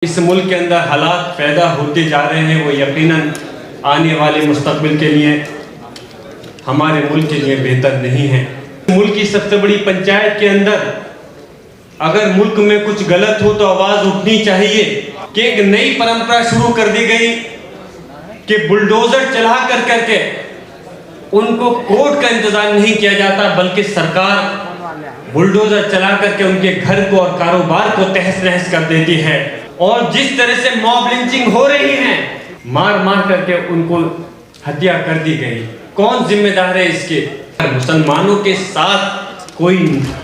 इस मुल्क के अंदर हालात पैदा होते जा रहे हैं, वो यकीनन आने वाले मुस्तकबिल के लिए, हमारे मुल्क के लिए बेहतर नहीं है। मुल्क की सबसे बड़ी पंचायत के अंदर अगर मुल्क में कुछ गलत हो तो आवाज़ उठनी चाहिए कि एक नई परंपरा शुरू कर दी गई कि बुलडोजर चला कर करके उनको कोर्ट का इंतज़ार नहीं किया जाता, बल्कि सरकार बुलडोजर चला करके उनके घर को और कारोबार को तहस नहस कर देती है। और जिस तरह से मॉब लिंचिंग हो रही है, मार मार करके उनको हत्या कर दी गई, कौन जिम्मेदार है इसके? मुसलमानों के साथ कोई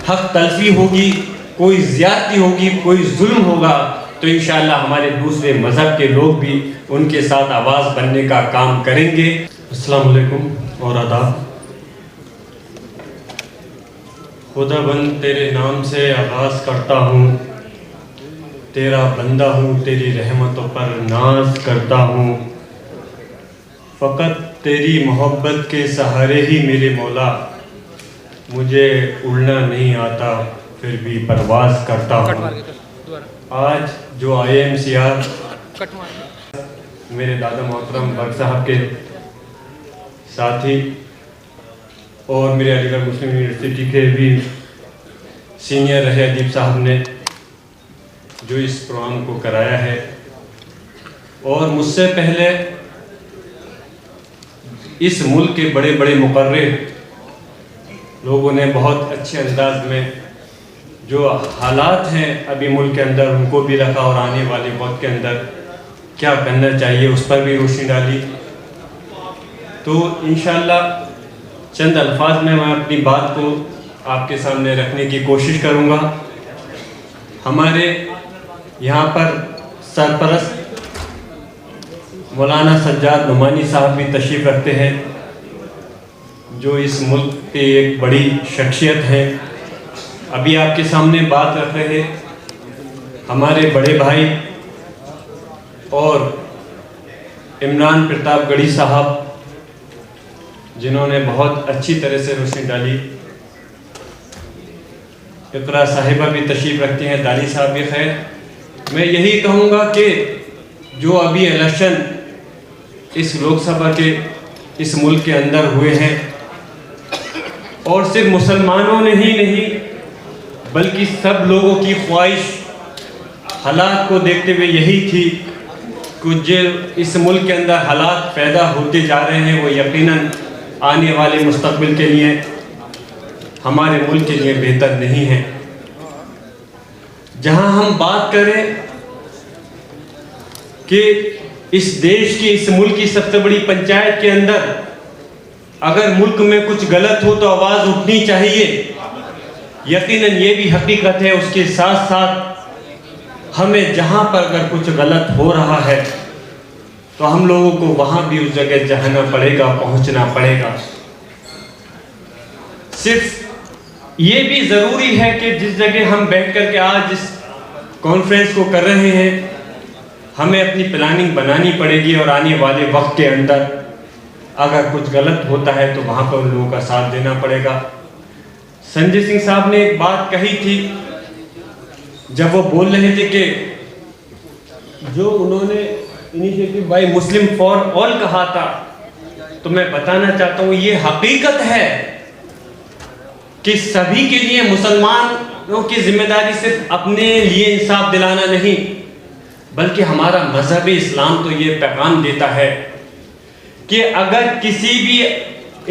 हक तलफी होगी, कोई ज्यादती होगी, कोई जुल्म होगा तो इंशाअल्लाह हमारे दूसरे मजहब के लोग भी उनके साथ आवाज़ बनने का काम करेंगे। अस्सलाम वालेकुम और आदाब। खुदाबंद तेरे नाम से आगाज़ करता हूँ, तेरा बंदा हूँ, तेरी रहमतों पर नाज करता हूँ। फ़कत तेरी मोहब्बत के सहारे ही मेरे मौला, मुझे उड़ना नहीं आता फिर भी परवाज़ करता हूँ। आज जो IMCR मेरे दादा मोहतरम बग साहब के साथी और मेरे अलीगढ़ मुस्लिम यूनिवर्सिटी के भी सीनियर रहे अदीब साहब ने जो इस प्रोग्राम को कराया है, और मुझसे पहले इस मुल्क के बड़े बड़े मुकर्रिर लोगों ने बहुत अच्छे अंदाज में जो हालात हैं अभी मुल्क के अंदर उनको भी रखा और आने वाले वक्त के अंदर क्या करना चाहिए उस पर भी रोशनी डाली। तो इंशाअल्लाह चंद अल्फाज में मैं अपनी बात को आपके सामने रखने की कोशिश करूँगा। हमारे यहाँ पर सरपरस्त मौलाना सज्जाद नुमानी साहब भी तशरीफ़ रखते हैं, जो इस मुल्क के एक बड़ी शख्सियत हैं। अभी आपके सामने बात रख रहे हमारे बड़े भाई और इमरान प्रतापगढ़ी साहब, जिन्होंने बहुत अच्छी तरह से रोशनी डाली। इकरा साहिबा भी तशरीफ़ रखती हैं, दाली साहब भी। खैर, मैं यही कहूँगा कि जो अभी इलेक्शन इस लोकसभा के इस मुल्क के अंदर हुए हैं, और सिर्फ मुसलमानों ने ही नहीं बल्कि सब लोगों की ख्वाहिश हालात को देखते हुए यही थी कि जो इस मुल्क के अंदर हालात पैदा होते जा रहे हैं, वो यकीनन आने वाले मुस्तकबिल के लिए, हमारे मुल्क के लिए बेहतर नहीं है। जहां हम बात करें कि इस देश की, इस मुल्क की सबसे बड़ी पंचायत के अंदर अगर मुल्क में कुछ गलत हो तो आवाज़ उठनी चाहिए, यकीनन ये भी हकीकत है। उसके साथ साथ हमें जहां पर अगर कुछ गलत हो रहा है तो हम लोगों को वहां भी उस जगह जाना पड़ेगा, पहुंचना पड़ेगा। सिर्फ ये भी ज़रूरी है कि जिस जगह हम बैठ कर के आज इस कॉन्फ्रेंस को कर रहे हैं, हमें अपनी प्लानिंग बनानी पड़ेगी और आने वाले वक्त के अंदर अगर कुछ गलत होता है तो वहाँ पर उन लोगों का साथ देना पड़ेगा। संजय सिंह साहब ने एक बात कही थी जब वो बोल रहे थे कि जो उन्होंने initiative by Muslim for all कहा था, तो मैं बताना चाहता हूँ ये हकीकत है कि सभी के लिए मुसलमानों की जिम्मेदारी सिर्फ अपने लिए इंसाफ दिलाना नहीं, बल्कि हमारा मजहब इस्लाम तो ये पैगाम देता है कि अगर किसी भी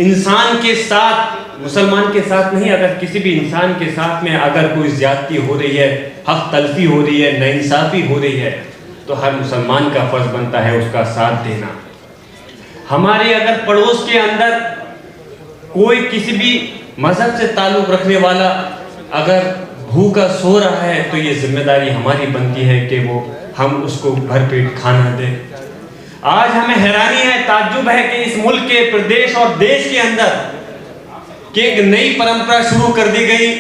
इंसान के साथ, मुसलमान के साथ नहीं, अगर किसी भी इंसान के साथ में अगर कोई ज्यादती हो रही है, हक तलफी हो रही है, नाइंसाफ़ी हो रही है, तो हर मुसलमान का फर्ज बनता है उसका साथ देना। हमारे अगर पड़ोस के अंदर कोई किसी भी मजहब से ताल्लुक़ रखने वाला अगर भूखा सो रहा है तो ये जिम्मेदारी हमारी बनती है कि वो हम उसको भरपेट खाना दें। आज हमें हैरानी है, ताज्जुब है कि इस मुल्क के, प्रदेश और देश के अंदर कि एक नई परंपरा शुरू कर दी गई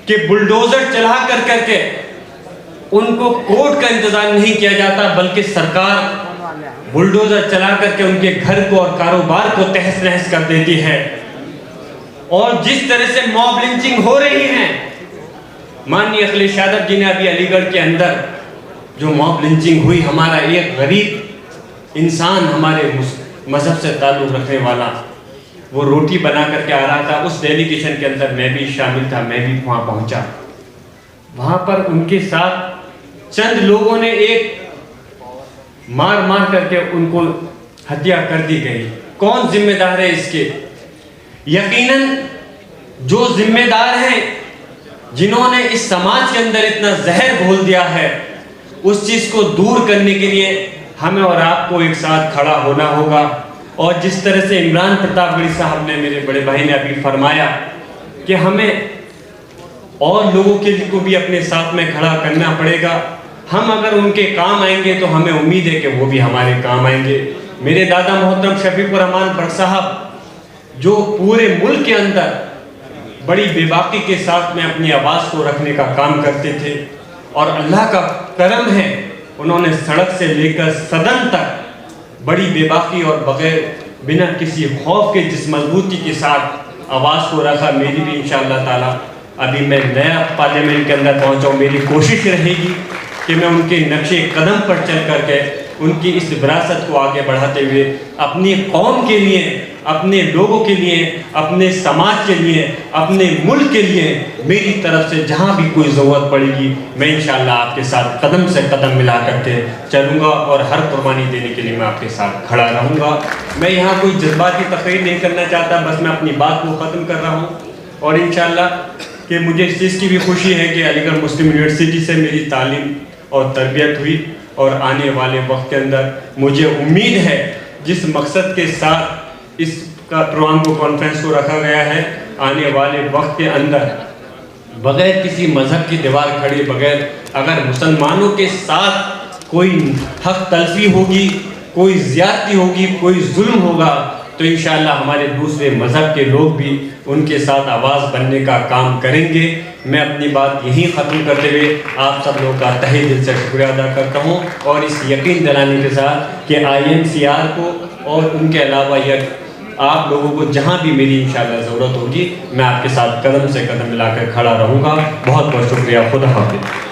कि बुलडोजर चला कर करके उनको कोर्ट का इंतज़ार नहीं किया जाता, बल्कि सरकार बुलडोजर चला करके उनके घर को और कारोबार को तहस नहस कर देती है। और जिस तरह से मॉब लिंचिंग हो रही है, माननीय अखिलेश यादव जी ने अभी अलीगढ़ के अंदर जो मॉब लिंचिंग हुई, हमारा एक गरीब इंसान, हमारे मज़हब से ताल्लुक़ रखने वाला, वो रोटी बना करके आ रहा था। उस डेलीगेशन के अंदर मैं भी शामिल था, मैं भी वहाँ पहुँचा। वहाँ पर उनके साथ चंद लोगों ने एक मार करके उनको हत्या कर दी गई। कौन जिम्मेदार है इसके? यकीनन जो जिम्मेदार हैं, जिन्होंने इस समाज के अंदर इतना जहर घोल दिया है, उस चीज़ को दूर करने के लिए हमें और आपको एक साथ खड़ा होना होगा। और जिस तरह से इमरान प्रतापगढ़ी साहब ने, मेरे बड़े भाई ने अभी फरमाया कि हमें और लोगों के लिए को भी अपने साथ में खड़ा करना पड़ेगा। हम अगर उनके काम आएंगे तो हमें उम्मीद है कि वो भी हमारे काम आएंगे। मेरे दादा मोहतरम शफीकुर रहमान भट्ट साहब, जो पूरे मुल्क के अंदर बड़ी बेबाकी के साथ में अपनी आवाज़ को रखने का काम करते थे, और अल्लाह का करम है, उन्होंने सड़क से लेकर सदन तक बड़ी बेबाकी और बगैर बिना किसी खौफ के जिस मजबूती के साथ आवाज़ को रखा। मेरी भी इंशाअल्लाह ताला, अभी मैं नया पार्लियामेंट के अंदर पहुंचा हूँ, मेरी कोशिश रहेगी कि मैं उनके नक्शे कदम पर चल करके उनकी इस विरासत को आगे बढ़ाते हुए अपनी कौम के लिए, अपने लोगों के लिए, अपने समाज के लिए, अपने मुल्क के लिए मेरी तरफ से जहाँ भी कोई ज़रूरत पड़ेगी, मैं इंशाअल्लाह आपके साथ कदम से कदम मिला करके चलूँगा और हर कुर्बानी देने के लिए मैं आपके साथ खड़ा रहूँगा। मैं यहाँ कोई जज्बाती तकरीर नहीं करना चाहता, बस मैं अपनी बात को ख़त्म कर रहा हूँ। और इंशाअल्लाह कि मुझे इस चीज़ की भी खुशी है कि अलीगढ़ मुस्लिम यूनिवर्सिटी से मेरी तालीम और तरबियत हुई, और आने वाले वक्त के अंदर मुझे उम्मीद है जिस मकसद के साथ इस प्रोग्राम को, कॉन्फ्रेंस को रखा गया है, आने वाले वक्त के अंदर बगैर किसी मज़हब की दीवार खड़े, बगैर अगर मुसलमानों के साथ कोई हक तलफी होगी, कोई ज़्यादती होगी, कोई जुल्म होगा, तो इंशाअल्लाह हमारे दूसरे मज़हब के लोग भी उनके साथ आवाज़ बनने का काम करेंगे। मैं अपनी बात यहीं ख़त्म करते हुए आप सब लोगों का तहे दिल से शुक्रिया अदा करता हूँ, और इस यकीन दिलाने के साथ कि IMCR को और उनके अलावा यह आप लोगों को जहाँ भी मेरी इंशाअल्लाह ज़रूरत होगी, मैं आपके साथ कदम से कदम मिलाकर खड़ा रहूँगा। बहुत बहुत शुक्रिया। खुदा हाफ़िज़।